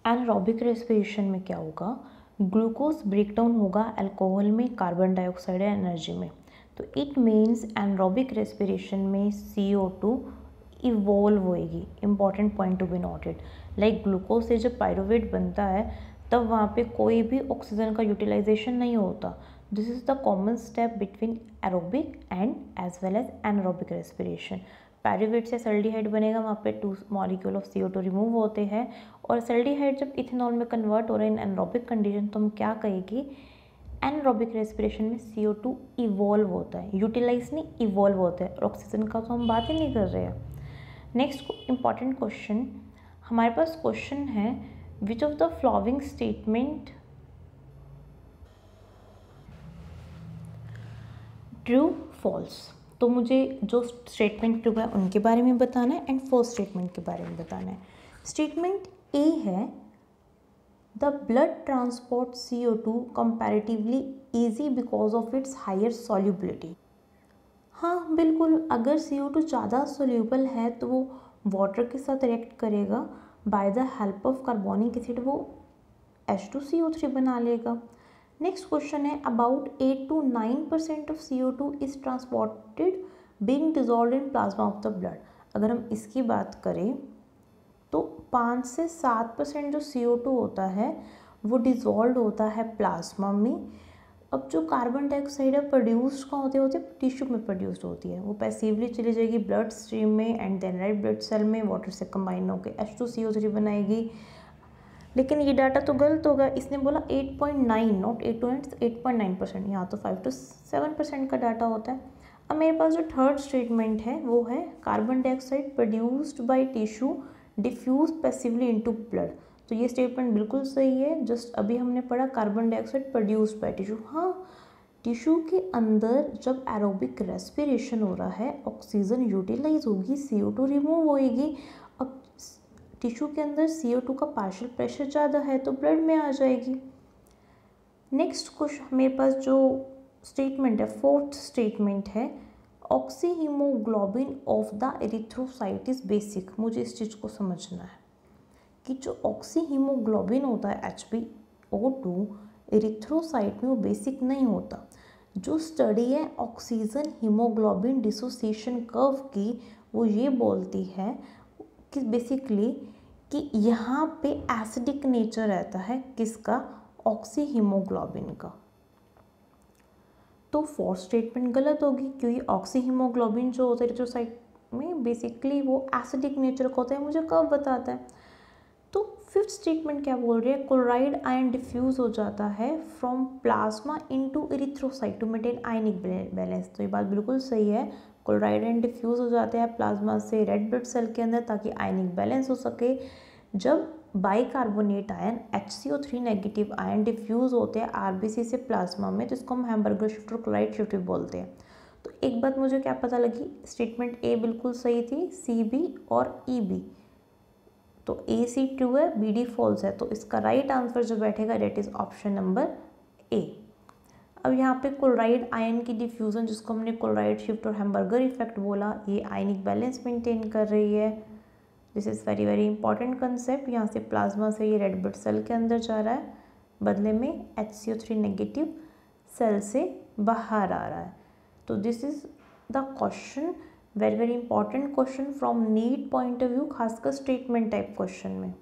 Anaerobic respiration में क्या होगा, ग्लूकोज ब्रेकडाउन होगा अल्कोहल में, कार्बन डाइऑक्साइड या एनर्जी में। तो इट मीन्स एनारोबिक रेस्पिरेशन में CO2 इवॉल्व होएगी। Important point to be noted, like glucose से जब पायरुवेट बनता है तब वहाँ पे कोई भी ऑक्सीजन का यूटिलाइजेशन नहीं होता। This is the common step between aerobic and as well as anaerobic respiration. Pyruvate से एल्डिहाइड बनेगा, वहाँ पे 2 मॉलिक्यूल ऑफ CO2 रिमूव होते हैं, और एल्डिहाइड जब इथेनॉल में कन्वर्ट हो रहा है इन एनारोबिक कंडीशन, तो हम क्या कहेंगे, एनारोबिक रेस्पिरेशन में CO2 इवॉल्व होता है, यूटिलाइज नहीं इवॉल्व होता है, और ऑक्सीजन का तो हम बात ही नहीं कर रहे हैं। नेक्स्ट इंपॉर्टेंट क्वेश्चन हमारे पास क्वेश्चन है, which of the following statement true false. तो मुझे जो स्टेटमेंट ट्रू है उनके बारे में बताना है एंड फर्स्ट स्टेटमेंट के बारे में बताना है। स्टेटमेंट ए है, the blood transport CO2 comparatively easy because of its higher solubility. हाँ बिल्कुल, अगर CO2 ज़्यादा सोल्यूबल है तो वो वाटर के साथ रिएक्ट करेगा, by the help of carbonic acid वो H2CO3 बना लेगा। नेक्स्ट क्वेश्चन है, about 8 to 9% of CO2 is transported being dissolved in plasma of the blood. अगर हम इसकी बात करें तो 5 से 7% जो CO2 होता है वो डिजॉल्व होता है प्लाज्मा में। अब जो कार्बन डाइऑक्साइड है प्रोड्यूस्ड कहाँ होते टिश्यू में प्रोड्यूस्ड होती है, वो पैसिवली चली जाएगी ब्लड स्ट्रीम में and then red blood cell में वाटर से कंबाइन होकर H2CO3 बनाएगी। लेकिन ये डाटा तो गलत होगा, इसने बोला 8.9 नॉट 8 to 8.9%, यहाँ तो 5 to 7% का डाटा होता है। अब मेरे पास जो थर्ड स्टेटमेंट है वो है, carbon dioxide produced by tissue diffuse passively into blood. तो ये स्टेटमेंट बिल्कुल सही है, जस्ट अभी हमने पढ़ा carbon dioxide produced by tissue. हाँ, टिश्यू के अंदर जब एरोबिक रेस्पिरेशन हो रहा है ऑक्सीजन यूटिलाइज होगी, CO2 रिमूव होएगी। अब टिश्यू के अंदर CO2 का पार्शियल प्रेशर ज़्यादा है तो ब्लड में आ जाएगी। नेक्स्ट क्वेश्चन मेरे पास जो स्टेटमेंट है, फोर्थ स्टेटमेंट है, oxy haemoglobin of the erythrocyte is basic. मुझे इस चीज़ को समझना है कि जो ऑक्सी हीमोग्लोबिन होता है HbO2 एरिथ्रोसाइट में वो बेसिक नहीं होता। जो स्टडी है ऑक्सीजन हीमोग्लोबिन डिसोसिएशन कर्व की, वो ये बोलती है कि बेसिकली कि यहाँ पे एसिडिक नेचर रहता है किसका, ऑक्सी हीमोग्लोबिन का। तो फोर्थ स्टेटमेंट गलत होगी, क्योंकि ऑक्सी हीमोग्लोबिन जो होता है एरिथ्रोसाइट में बेसिकली वो एसिडिक नेचर का होता है, मुझे कब बताता है। तो फिफ्थ स्टेटमेंट क्या बोल रही है, क्लोराइड आयन डिफ्यूज हो जाता है from plasma into erythrocyte to maintain ionic balance. तो ये बात बिल्कुल सही है, क्लोराइड आयन डिफ्यूज हो जाते हैं प्लाज्मा से रेड ब्लड सेल के अंदर ताकि आयनिक बैलेंस हो सके। जब bicarbonate ion HCO3 negative ion diffuse होते हैं RBC से प्लाज्मा में, तो इसको हम हैम्बर्गर शिफ्ट और क्लोराइड शिफ्ट भी बोलते हैं। तो एक बात मुझे क्या पता लगी, स्टेटमेंट ए बिल्कुल सही थी, CB और EB। तो AC ट्रू है, BD फॉल्स है, तो इसका राइट आंसर जो बैठेगा that is option number A। अब यहाँ पे क्लोराइड आयन की डिफ्यूजन, जिसको हमने क्लोराइड शिफ्ट और हैम्बर्गर इफेक्ट बोला, ये आयनिक बैलेंस मेंटेन कर रही है। This is very very important concept. यहाँ से प्लाज्मा से ये रेड ब्लड सेल के अंदर जा रहा है, बदले में HCO3 नेगेटिव सेल से बाहर आ रहा है। तो this is the question, very very important question from NEET point of view, खासकर स्टेटमेंट टाइप क्वेश्चन में।